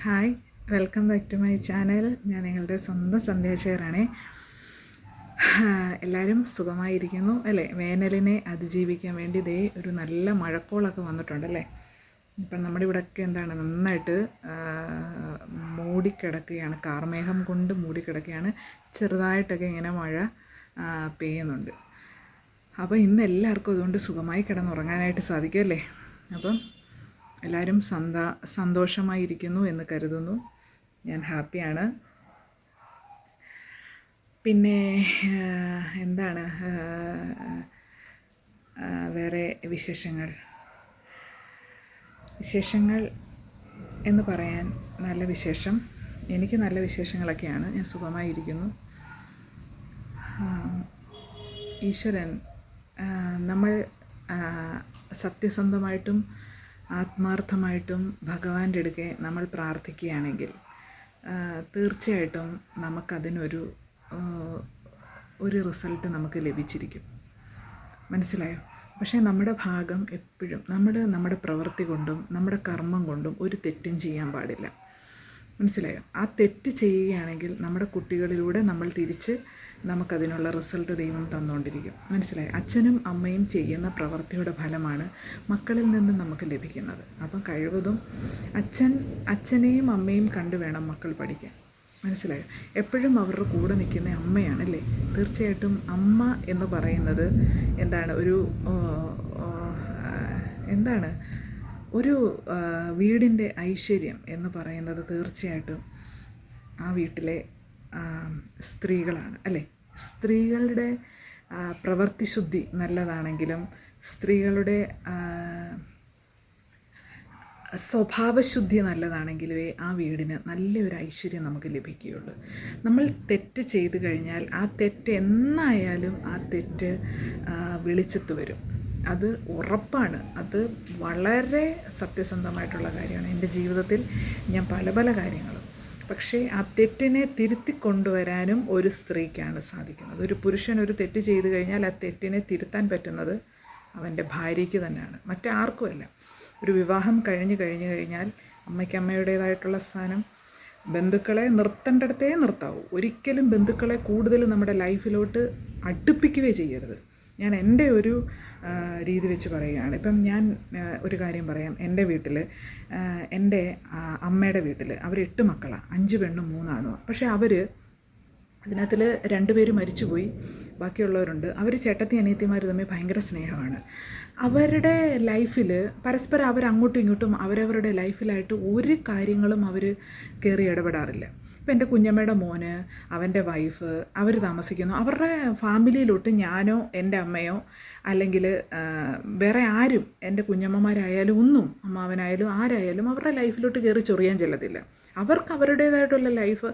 Hi, welcome back to my channel. ഞാൻ നിങ്ങളുടെ സ്വന്തം സന്ധ്യാശേഖറാണേ. എല്ലാവരും സുഖമായിരിക്കുന്നു അല്ലേ? വേനലിനെ അതിജീവിക്കാൻ വേണ്ടി ഒരു നല്ല മഴക്കോളൊക്കെ വന്നിട്ടുണ്ടല്ലേ. ഇപ്പം നമ്മുടെ ഇവിടെയൊക്കെ നന്നായിട്ട് മൂടിക്കിടക്കുകയാണ്, കാർമേഘം കൊണ്ട് മൂടിക്കിടക്കുകയാണ്. ചെറുതായിട്ടൊക്കെ ഇങ്ങനെ മഴ പെയ്യുന്നുണ്ട്. അപ്പോൾ ഇന്ന് എല്ലാവർക്കും അതുകൊണ്ട് സുഖമായി കിടന്നുറങ്ങാനായിട്ട് സാധിക്കുമല്ലേ. അപ്പം എല്ലാവരും സന്തോഷമായിരിക്കുന്നു എന്ന് കരുതുന്നു. ഞാൻ ഹാപ്പിയാണ്. പിന്നെ എന്താണ് വേറെ വിശേഷങ്ങൾ എന്ന് പറയാൻ നല്ല വിശേഷം. എനിക്ക് നല്ല വിശേഷങ്ങളൊക്കെയാണ്. ഞാൻ സുഖമായിരിക്കുന്നു. ഈശ്വരൻ നമ്മൾ സത്യസന്ധമായിട്ടും ആത്മാർത്ഥമായിട്ടും ഭഗവാന്റെ അടുക്കെ നമ്മൾ പ്രാർത്ഥിക്കുകയാണെങ്കിൽ തീർച്ചയായിട്ടും നമുക്കതിനൊരു റിസൾട്ട് നമുക്ക് ലഭിച്ചിരിക്കും. മനസ്സിലായോ? പക്ഷേ നമ്മുടെ ഭാഗം എപ്പോഴും നമ്മുടെ പ്രവൃത്തി കൊണ്ടും നമ്മുടെ കർമ്മം കൊണ്ടും ഒരു തെറ്റും ചെയ്യാൻ പാടില്ല. മനസ്സിലായോ? ആ തെറ്റ് ചെയ്യുകയാണെങ്കിൽ നമ്മുടെ കുട്ടികളിലൂടെ നമ്മൾ തിരിച്ച് നമുക്കതിനുള്ള റിസൾട്ട് ദൈവം തന്നുകൊണ്ടിരിക്കും. മനസ്സിലായോ? അച്ഛനും അമ്മയും ചെയ്യുന്ന പ്രവൃത്തിയുടെ ഫലമാണ് മക്കളിൽ നിന്ന് നമുക്ക് ലഭിക്കുന്നത്. അപ്പം കഴിവതും അച്ഛനെയും അമ്മയും കണ്ടു വേണം മക്കൾ പഠിക്കാൻ. മനസ്സിലായോ? എപ്പോഴും അവരുടെ കൂടെ നിൽക്കുന്ന അമ്മയാണല്ലേ. തീർച്ചയായിട്ടും അമ്മ എന്ന് പറയുന്നത് ഒരു വീടിൻ്റെ ഐശ്വര്യം എന്ന് പറയുന്നത് തീർച്ചയായിട്ടും ആ വീട്ടിലെ സ്ത്രീകളാണ് അല്ലേ. സ്ത്രീകളുടെ പ്രവൃത്തിശുദ്ധി നല്ലതാണെങ്കിലും സ്ത്രീകളുടെ സ്വഭാവശുദ്ധി നല്ലതാണെങ്കിലേ ആ വീടിന് നല്ലൊരു ഐശ്വര്യം നമുക്ക് ലഭിക്കുകയുള്ളൂ. നമ്മൾ തെറ്റ് ചെയ്തു കഴിഞ്ഞാൽ ആ തെറ്റ് എന്നായാലും ആ തെറ്റ് വെളിച്ചത്ത് വരും. അത് ഉറപ്പാണ്. അത് വളരെ സത്യസന്ധമായിട്ടുള്ള കാര്യമാണ്. എൻ്റെ ജീവിതത്തിൽ ഞാൻ പല കാര്യങ്ങളും, പക്ഷേ ആ തെറ്റിനെ തിരുത്തി കൊണ്ടുവരാനും ഒരു സ്ത്രീക്കാണ് സാധിക്കുന്നത്. ഒരു പുരുഷൻ ഒരു തെറ്റ് ചെയ്തു കഴിഞ്ഞാൽ ആ തെറ്റിനെ തിരുത്താൻ പറ്റുന്നത് അവൻ്റെ ഭാര്യയ്ക്ക് തന്നെയാണ്, മറ്റാർക്കുമല്ല. ഒരു വിവാഹം കഴിഞ്ഞു കഴിഞ്ഞാൽ അമ്മയ്ക്ക് അമ്മയുടേതായിട്ടുള്ള സ്ഥാനം, ബന്ധുക്കളെ നിർത്തേണ്ടടത്തേ നിർത്താവൂ. ഒരിക്കലും ബന്ധുക്കളെ കൂടുതൽ നമ്മുടെ ലൈഫിലോട്ട് അടുപ്പിക്കുകയേ ചെയ്യരുത്. ഞാൻ എൻ്റെ ഒരു രീതി വെച്ച് പറയുകയാണ്. ഇപ്പം ഞാൻ ഒരു കാര്യം പറയാം. എൻ്റെ വീട്ടിൽ, എൻ്റെ അമ്മയുടെ വീട്ടിൽ അവർ 8 മക്കളാണ്, 5 പെണ്ണും 3 ആണുമാണ്. പക്ഷേ അതിനകത്തിൽ 2 പേര് മരിച്ചുപോയി, ബാക്കിയുള്ളവരുണ്ട്. അവർ ചേട്ടത്തി അനിയത്തിമാർ തമ്മിൽ ഭയങ്കര സ്നേഹമാണ്. അവരുടെ ലൈഫിൽ പരസ്പരം അങ്ങോട്ടും ഇങ്ങോട്ടും അവരവരുടെ ലൈഫിലായിട്ട് ഒരു കാര്യങ്ങളും അവർ കയറി ഇടപെടാറില്ല. ഇപ്പം എൻ്റെ കുഞ്ഞമ്മയുടെ മോന്, അവൻ്റെ വൈഫ്, അവർ താമസിക്കുന്നു. അവരുടെ ഫാമിലിയിലോട്ട് ഞാനോ എൻ്റെ അമ്മയോ അല്ലെങ്കിൽ വേറെ ആരും, എൻ്റെ കുഞ്ഞമ്മമാരായാലും ഒന്നും, അമ്മാവനായാലും ആരായാലും അവരുടെ ലൈഫിലോട്ട് കയറി ചൊറിയാൻ ചെല്ലത്തില്ല. അവർക്ക് അവരുടേതായിട്ടുള്ള ലൈഫ്,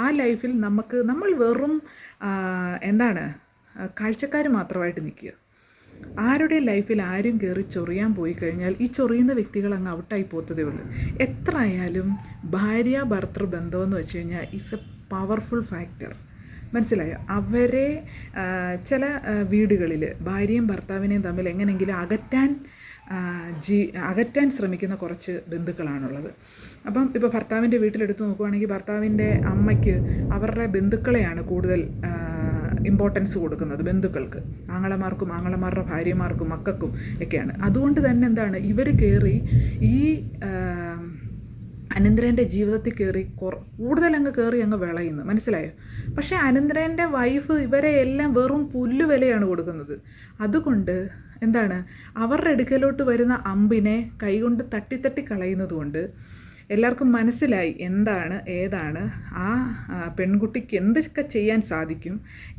ആ ലൈഫിൽ നമ്മൾ വെറും കാഴ്ചക്കാർ മാത്രമായിട്ട് നിൽക്കുക. ആരുടെ ലൈഫിൽ ആരും കയറി ചൊറിയാൻ പോയി കഴിഞ്ഞാൽ ഈ ചൊറിയുന്ന വ്യക്തികൾ അങ്ങ് ഔട്ടായി പോത്തതേ ഉള്ളൂ. എത്ര ആയാലും ഭാര്യ ഭർത്തൃ ബന്ധമെന്ന് വെച്ച് കഴിഞ്ഞാൽ ഈസ് എ പവർഫുൾ ഫാക്ടർ. മനസ്സിലായോ? അവരെ ചില വീടുകളിൽ ഭാര്യയും ഭർത്താവിനെയും തമ്മിൽ എങ്ങനെയെങ്കിലും അകറ്റാൻ ശ്രമിക്കുന്ന കുറച്ച് ബന്ധുക്കളാണുള്ളത്. അപ്പം ഇപ്പോൾ ഭർത്താവിൻ്റെ വീട്ടിലെടുത്ത് നോക്കുകയാണെങ്കിൽ ഭർത്താവിൻ്റെ അമ്മയ്ക്ക് അവരുടെ ബന്ധുക്കളെയാണ് കൂടുതൽ ഇമ്പോർട്ടൻസ് കൊടുക്കുന്നത്. ബന്ധുക്കൾക്ക്, ആങ്ങളമാർക്കും ആങ്ങളമാരുടെ ഭാര്യമാർക്കും മക്കൾക്കും ഒക്കെയാണ്. അതുകൊണ്ട് തന്നെ ഇവർ കയറി ഈ അനന്തരൻ്റെ ജീവിതത്തിൽ കയറി കൂടുതലങ്ങ് കയറി അങ്ങ് വിളയുന്നു. മനസ്സിലായോ? പക്ഷേ അനന്തരൻ്റെ വൈഫ് ഇവരെ എല്ലാം വെറും പുല്ലുവിലയാണ് കൊടുക്കുന്നത്. അതുകൊണ്ട് അവരുടെ അടുക്കലോട്ട് വരുന്ന അമ്പിനെ കൈകൊണ്ട് തട്ടി കളയുന്നത് കൊണ്ട് എല്ലാവർക്കും മനസ്സിലായി ഏതാണ് ആ പെൺകുട്ടിക്ക് എന്തൊക്കെ ചെയ്യാൻ സാധിക്കും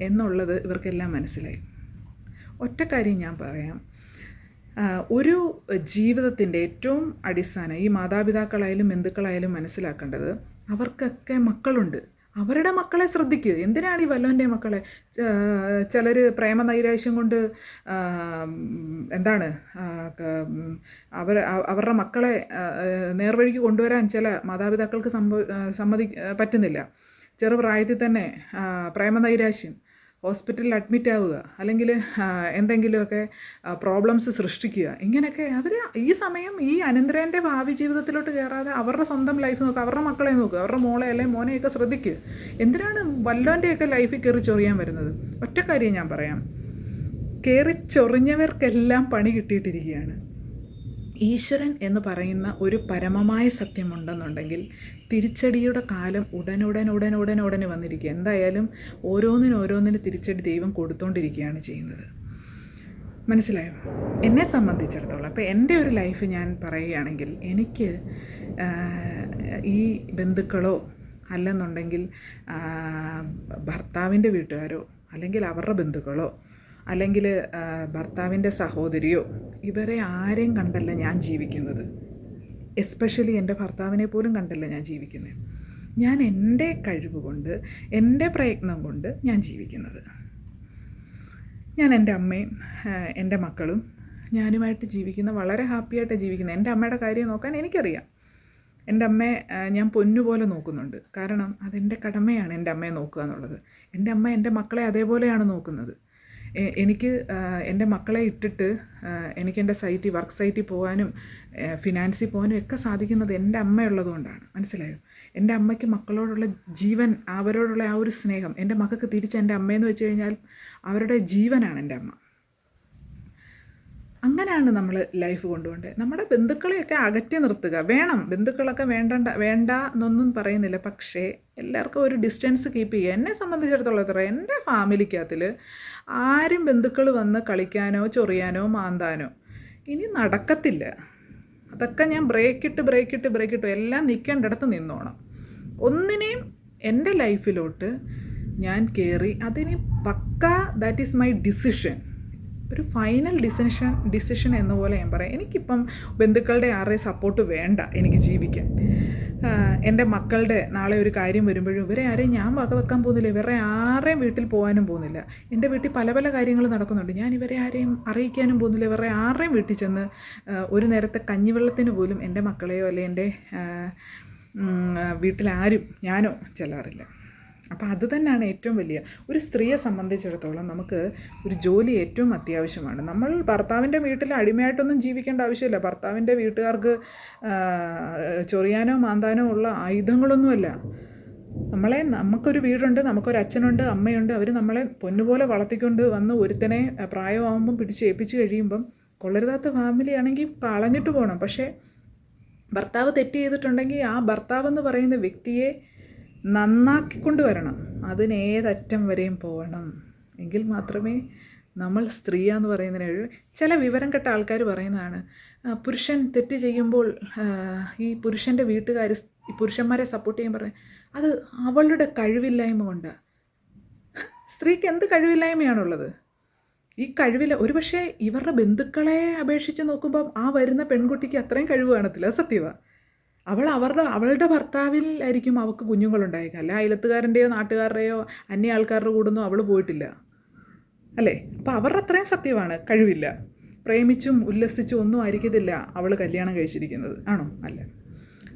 എന്നുള്ളത് ഇവർക്കെല്ലാം മനസ്സിലായി. ഒറ്റ കാര്യം ഞാൻ പറയാം. ഒരു ജീവിതത്തിൻ്റെ ഏറ്റവും അടിസ്ഥാനം ഈ മാതാപിതാക്കളായാലും ബന്ധുക്കളായാലും മനസ്സിലാക്കേണ്ടത്, അവർക്കൊക്കെ മക്കളുണ്ട്. അവരുടെ മക്കളെ ശ്രദ്ധിക്കുക. എന്തിനാണ് ഈ വല്ലവൻ്റെ മക്കളെ? ചിലർ പ്രേമനൈരാശ്യം കൊണ്ട് അവരുടെ മക്കളെ നേർവഴിക്ക് കൊണ്ടുവരാൻ ചില മാതാപിതാക്കൾക്ക് പറ്റുന്നില്ല. ചെറുപ്രായത്തിൽ തന്നെ പ്രേമനൈരാശ്യം ഹോസ്പിറ്റലിൽ അഡ്മിറ്റ് ആവുക, അല്ലെങ്കിൽ എന്തെങ്കിലുമൊക്കെ പ്രോബ്ലംസ് സൃഷ്ടിക്കുക. ഇങ്ങനെയൊക്കെ അവർ ഈ സമയം ഈ അനന്തരൻ്റെ ഭാവി ജീവിതത്തിലോട്ട് കയറാതെ അവരുടെ സ്വന്തം ലൈഫ് നോക്കുക, അവരുടെ മക്കളെ നോക്കുക, അവരുടെ മോളെ അല്ലെങ്കിൽ മോനെയൊക്കെ ശ്രദ്ധിക്കുക. എന്തിനാണ് വല്ലവൻ്റെയൊക്കെ ലൈഫിൽ കയറി ചൊറിയാൻ വരുന്നത്? ഒറ്റ കാര്യം ഞാൻ പറയാം, കയറി ചൊറിഞ്ഞവർക്കെല്ലാം പണി കിട്ടിയിട്ടിരിക്കുകയാണ്. ഈശ്വരൻ എന്ന് പറയുന്ന ഒരു പരമമായ സത്യമുണ്ടെന്നുണ്ടെങ്കിൽ തിരിച്ചടിയുടെ കാലം ഉടനുടനെ വന്നിരിക്കുക. എന്തായാലും ഓരോന്നിന് തിരിച്ചടി ദൈവം കൊടുത്തുകൊണ്ടിരിക്കുകയാണ് ചെയ്യുന്നത്. മനസ്സിലായോ? എന്നെ സംബന്ധിച്ചിടത്തോളം അപ്പോൾ എൻ്റെ ഒരു ലൈഫ് ഞാൻ പറയുകയാണെങ്കിൽ, എനിക്ക് ഈ ബന്ധുക്കളോ അല്ലെന്നുണ്ടെങ്കിൽ ഭർത്താവിൻ്റെ വീട്ടുകാരോ അല്ലെങ്കിൽ അവരുടെ ബന്ധുക്കളോ അല്ലെങ്കിൽ ഭർത്താവിൻ്റെ സഹോദരിയോ ഇവരെ ആരെയും കണ്ടല്ല ഞാൻ ജീവിക്കുന്നത്. എസ്പെഷ്യലി എൻ്റെ ഭർത്താവിനെ പോലും കണ്ടല്ല ഞാൻ ജീവിക്കുന്നത്. ഞാൻ എൻ്റെ കഴിവ് കൊണ്ട്, എൻ്റെ പ്രയത്നം കൊണ്ട് ഞാൻ ജീവിക്കുന്നത്. ഞാൻ എൻ്റെ അമ്മയും എൻ്റെ മക്കളും ഞാനുമായിട്ട് ജീവിക്കുന്ന, വളരെ ഹാപ്പിയായിട്ടാണ് ജീവിക്കുന്നത്. എൻ്റെ അമ്മയുടെ കാര്യം നോക്കാൻ എനിക്കറിയാം. എൻ്റെ അമ്മയെ ഞാൻ പൊന്നുപോലെ നോക്കുന്നുണ്ട്. കാരണം അതെൻ്റെ കടമയാണ് എൻ്റെ അമ്മയെ നോക്കുക എന്നുള്ളത്. എൻ്റെ അമ്മ എൻ്റെ മക്കളെ അതേപോലെയാണ് നോക്കുന്നത്. എനിക്ക് എൻ്റെ മക്കളെ ഇട്ടിട്ട് എനിക്ക് എൻ്റെ വർക്ക് സൈറ്റിൽ പോകാനും ഫിനാൻസിൽ പോകാനും ഒക്കെ സാധിക്കുന്നത് എൻ്റെ അമ്മയുള്ളതുകൊണ്ടാണ്. മനസ്സിലായോ? എൻ്റെ അമ്മയ്ക്ക് മക്കളോടുള്ള ജീവൻ, അവരോടുള്ള ആ ഒരു സ്നേഹം എൻ്റെ മക്കൾക്ക് തിരിച്ച് എൻ്റെ അമ്മയെന്ന് വെച്ച് കഴിഞ്ഞാൽ അവരുടെ ജീവനാണ് എൻ്റെ അമ്മ. അങ്ങനെയാണ് നമ്മൾ ലൈഫ് കൊണ്ടുപോകേണ്ടത്. നമ്മുടെ ബന്ധുക്കളെയൊക്കെ അകറ്റി നിർത്തുക. വേണം, ബന്ധുക്കളൊക്കെ വേണ്ട എന്നൊന്നും പറയുന്നില്ല. പക്ഷേ എല്ലാവർക്കും ഒരു ഡിസ്റ്റൻസ് കീപ്പ് ചെയ്യുക. എന്നെ സംബന്ധിച്ചിടത്തോളം എത്ര, എൻ്റെ ഫാമിലിക്കകത്തിൽ ആരും ബന്ധുക്കൾ വന്ന് കളിക്കാനോ ചൊറിയാനോ മാന്താനോ ഇനി നടക്കത്തില്ല. അതൊക്കെ ഞാൻ ബ്രേക്കിട്ട് എല്ലാം നിൽക്കേണ്ടിടത്ത് നിന്നോണം. ഒന്നിനെയും എൻ്റെ ലൈഫിലോട്ട് ഞാൻ കയറി അതിന് പക്കാ, ദാറ്റ് ഈസ് മൈ ഡിസിഷൻ, ഒരു ഫൈനൽ ഡിസിഷൻ എന്ന പോലെ ഞാൻ പറയാം. എനിക്കിപ്പം ബന്ധുക്കളുടെ ആരുടെയും സപ്പോർട്ട് വേണ്ട എനിക്ക് ജീവിക്കാൻ. എൻ്റെ മക്കളുടെ നാളെ ഒരു കാര്യം വരുമ്പോഴും ഇവരെ ആരെയും ഞാൻ വകവെക്കാൻ പോകുന്നില്ല, ഇവരെ ആരെയും വീട്ടിൽ പോകാനും പോകുന്നില്ല. എൻ്റെ വീട്ടിൽ പല കാര്യങ്ങൾ നടക്കുന്നുണ്ട്, ഞാൻ ഇവരെ ആരെയും അറിയിക്കാനും പോകുന്നില്ല. ഇവരെ ആരുടെയും വീട്ടിൽ ചെന്ന് ഒരു നേരത്തെ കഞ്ഞിവെള്ളത്തിന് പോലും എൻ്റെ മക്കളെയോ അല്ലെങ്കിൽ എൻ്റെ വീട്ടിലാരും ഞാനോ ചെല്ലാറില്ല. അപ്പോൾ അത് തന്നെയാണ് ഏറ്റവും വലിയ, ഒരു സ്ത്രീയെ സംബന്ധിച്ചിടത്തോളം നമുക്ക് ഒരു ജോലി ഏറ്റവും അത്യാവശ്യമാണ്. നമ്മൾ ഭർത്താവിൻ്റെ വീട്ടിൽ അടിമയായിട്ടൊന്നും ജീവിക്കേണ്ട ആവശ്യമില്ല. ഭർത്താവിൻ്റെ വീട്ടുകാർക്ക് ചൊറിയാനോ മാന്താനോ ഉള്ള ആയുധങ്ങളൊന്നുമല്ല. നമുക്കൊരു വീടുണ്ട്, നമുക്കൊരു അച്ഛനുണ്ട്, അമ്മയുണ്ട്. അവർ നമ്മളെ പൊന്നുപോലെ വളർത്തിക്കൊണ്ട് വന്ന് ഒരുത്തനെ പ്രായമാകുമ്പം പിടിച്ചേൽപ്പിച്ച് കഴിയുമ്പം, കൊള്ളരുതാത്ത ഫാമിലി ആണെങ്കിൽ കളഞ്ഞിട്ട് പോകണം. പക്ഷേ ഭർത്താവ് തെറ്റ് ചെയ്തിട്ടുണ്ടെങ്കിൽ ആ ഭർത്താവെന്ന് പറയുന്ന വ്യക്തിയെ നന്നാക്കിക്കൊണ്ട് വരണം. അതിനേതറ്റം വരെയും പോകണം. എങ്കിൽ മാത്രമേ നമ്മൾ സ്ത്രീയാന്ന് പറയുന്നതിന്. ചില വിവരം കെട്ട ആൾക്കാർ പറയുന്നതാണ്, പുരുഷൻ തെറ്റ് ചെയ്യുമ്പോൾ ഈ പുരുഷൻ്റെ വീട്ടുകാർ ഈ പുരുഷന്മാരെ സപ്പോർട്ട് ചെയ്യാൻ പറയും, അത് അവളുടെ കഴിവില്ലായ്മ കൊണ്ടാണ്. സ്ത്രീക്ക് എന്ത് കഴിവില്ലായ്മയാണുള്ളത്? ഈ കഴിവില്ല. ഒരുപക്ഷെ ഇവരുടെ ബന്ധുക്കളെ അപേക്ഷിച്ച് നോക്കുമ്പം ആ വരുന്ന പെൺകുട്ടിക്ക് അത്രയും കഴിവ് കാണത്തില്ല. അത് സത്യമാണ്. അവളുടെ ഭർത്താവിലായിരിക്കും അവൾക്ക് കുഞ്ഞുങ്ങളുണ്ടായേക്കുക. അല്ല അയലത്തുകാരൻ്റെയോ നാട്ടുകാരുടെയോ അന്യ ആൾക്കാരുടെ കൂടൊന്നും അവൾ പോയിട്ടില്ല, അല്ലേ? അപ്പോൾ അവരുടെ അത്രയും സത്യമാണ്, കഴിവില്ല. പ്രേമിച്ചും ഉല്ലസിച്ചും ഒന്നും ആയിരിക്കത്തില്ല അവൾ കല്യാണം കഴിച്ചിരിക്കുന്നത്, ആണോ? അല്ല.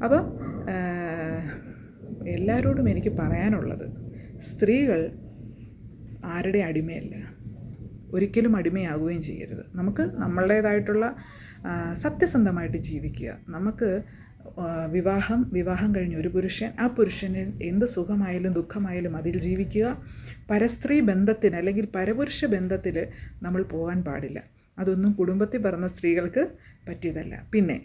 അപ്പം എല്ലാവരോടും എനിക്ക് പറയാനുള്ളത്, സ്ത്രീകൾ ആരുടെ അടിമയല്ല, ഒരിക്കലും അടിമയാകുകയും ചെയ്യരുത്. നമുക്ക് നമ്മളുടേതായിട്ടുള്ള സത്യസന്ധമായിട്ട് ജീവിക്കുക. നമുക്ക് വിവാഹം കഴിഞ്ഞ ഒരു പുരുഷൻ, ആ പുരുഷനിൽ എന്ത് സുഖമായാലും ദുഃഖമായാലും അതിൽ ജീവിക്കുക. പരസ്ത്രീ ബന്ധത്തിന് അല്ലെങ്കിൽ പരപുരുഷ ബന്ധത്തിൽ നമ്മൾ പോകാൻ പാടില്ല. അതൊന്നും കുടുംബത്തിൽ പറഞ്ഞ സ്ത്രീകൾക്ക് പറ്റിയതല്ല. പിന്നെ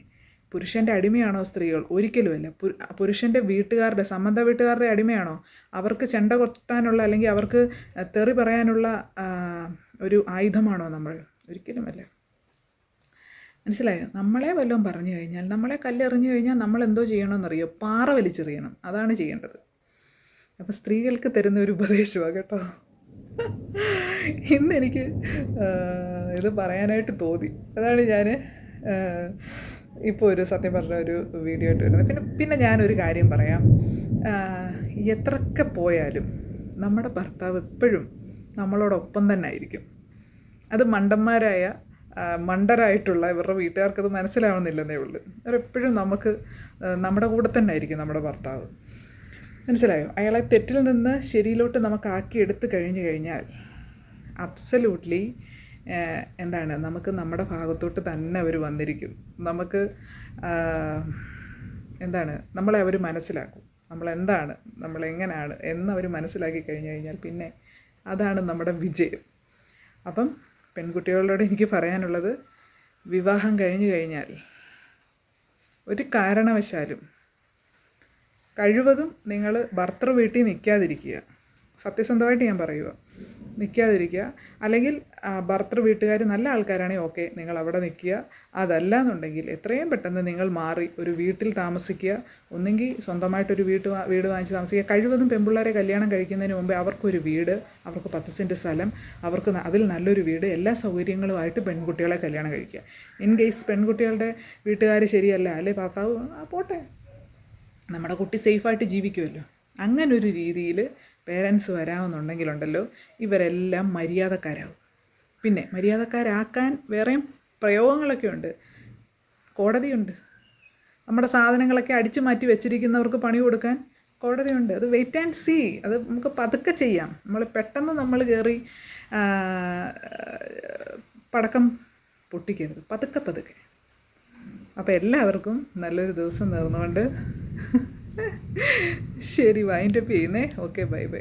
പുരുഷൻ്റെ അടിമയാണോ സ്ത്രീകൾ? ഒരിക്കലുമല്ല. പുരുഷൻ്റെ വീട്ടുകാരുടെ, സംബന്ധ വീട്ടുകാരുടെ അടിമയാണോ? അവർക്ക് ചെണ്ട കൊട്ടാനുള്ള അല്ലെങ്കിൽ അവർക്ക് തെറി പറയാനുള്ള ഒരു ആയുധമാണോ നമ്മൾ? ഒരിക്കലുമല്ല. മനസ്സിലായോ? നമ്മളെ വല്ലതും പറഞ്ഞു കഴിഞ്ഞാൽ, നമ്മളെ കല്ലെറിഞ്ഞു കഴിഞ്ഞാൽ നമ്മൾ എന്തോ ചെയ്യണമെന്നറിയോ? പാറ വലിച്ചെറിയണം. അതാണ് ചെയ്യേണ്ടത്. അപ്പോൾ സ്ത്രീകൾക്ക് തരുന്ന ഒരു ഉപദേശമാണ് കേട്ടോ. ഇന്നെനിക്ക് ഇത് പറയാനായിട്ട് തോന്നി. അതാണ് ഞാൻ ഇപ്പോൾ ഒരു സത്യം പറഞ്ഞ ഒരു വീഡിയോ ആയിട്ട് വരുന്നത്. പിന്നെ ഞാനൊരു കാര്യം പറയാം. എത്രയൊക്കെ പോയാലും നമ്മുടെ ഭർത്താവ് എപ്പോഴും നമ്മളോടൊപ്പം തന്നെ ആയിരിക്കും. അത് മണ്ടരായിട്ടുള്ള ഇവരുടെ വീട്ടുകാർക്കത് മനസ്സിലാവുന്നില്ലെന്നേ ഉള്ളൂ. അവരെപ്പോഴും നമ്മുടെ കൂടെ തന്നെ ആയിരിക്കും നമ്മുടെ ഭർത്താവ്. മനസ്സിലായോ? അയാളെ തെറ്റിൽ നിന്ന് ശരിയിലോട്ട് നമുക്ക് ആക്കി എടുത്തു കഴിഞ്ഞാൽ അബ്സല്യൂട്ട്ലി എന്താണ്, നമുക്ക് നമ്മുടെ ഭാഗത്തോട്ട് തന്നെ അവർ വന്നിരിക്കും. നമുക്ക് എന്താണ്, നമ്മളെ അവർ മനസ്സിലാക്കും. നമ്മളെന്താണ്, നമ്മളെങ്ങനെയാണ് എന്നവർ മനസ്സിലാക്കി കഴിഞ്ഞ് കഴിഞ്ഞാൽ പിന്നെ അതാണ് നമ്മുടെ വിജയം. അപ്പം പെൺകുട്ടികളോട് എനിക്ക് പറയാനുള്ളത്, വിവാഹം കഴിഞ്ഞു കഴിഞ്ഞാൽ ഒരു കാരണവശാലും കഴിവതും നിങ്ങൾ ഭർത്തൃ വീട്ടിൽ നിൽക്കാതിരിക്കുക. സത്യസന്ധമായിട്ട് ഞാൻ പറയുക, നിൽക്കാതിരിക്കുക. അല്ലെങ്കിൽ ഭർത്തൃ വീട്ടുകാർ നല്ല ആൾക്കാരാണെങ്കിൽ ഓക്കെ, നിങ്ങൾ അവിടെ നിൽക്കുക. അതല്ല എന്നുണ്ടെങ്കിൽ എത്രയും പെട്ടെന്ന് നിങ്ങൾ മാറി ഒരു വീട്ടിൽ താമസിക്കുക. ഒന്നെങ്കിൽ സ്വന്തമായിട്ടൊരു വീട് വാങ്ങിച്ച് താമസിക്കുക. കഴിവതും പെൺപിള്ളേരെ കല്യാണം കഴിക്കുന്നതിന് മുമ്പേ അവർക്കൊരു വീട്, അവർക്ക് 10 സെൻറ്റ് സ്ഥലം, അവർക്ക് അതിൽ നല്ലൊരു വീട്, എല്ലാ സൗകര്യങ്ങളുമായിട്ട് പെൺകുട്ടികളെ കല്യാണം കഴിക്കുക. ഇൻ കേസ് പെൺകുട്ടികളുടെ വീട്ടുകാർ ശരിയല്ല, അല്ലെ ഭർത്താവ് പോട്ടെ, നമ്മുടെ കുട്ടി സേഫായിട്ട് ജീവിക്കുമല്ലോ. അങ്ങനൊരു രീതിയിൽ പേരൻസ് വരാമെന്നുണ്ടെങ്കിലുണ്ടല്ലോ, ഇവരെല്ലാം മര്യാദക്കാരാകും. പിന്നെ മര്യാദക്കാരാക്കാൻ വേറെയും പ്രയോഗങ്ങളൊക്കെ ഉണ്ട്. കോടതിയുണ്ട്. നമ്മുടെ സാധനങ്ങളൊക്കെ അടിച്ചു മാറ്റി വെച്ചിരിക്കുന്നവർക്ക് പണി കൊടുക്കാൻ കോടതിയുണ്ട്. അത് വെയിറ്റ് ആൻഡ് സീ. അത് നമുക്ക് പതുക്കെ ചെയ്യാം. പെട്ടെന്ന് നമ്മൾ കയറി പടക്കം പൊട്ടിക്കരുത്, പതുക്കെ പതുക്കെ. അപ്പോൾ എല്ലാവർക്കും നല്ലൊരു ദിവസം നേർന്നുകൊണ്ട് ശരി, വൈൻഡപ്പ് ചെയ്യുന്നേ. Okay, bye bye.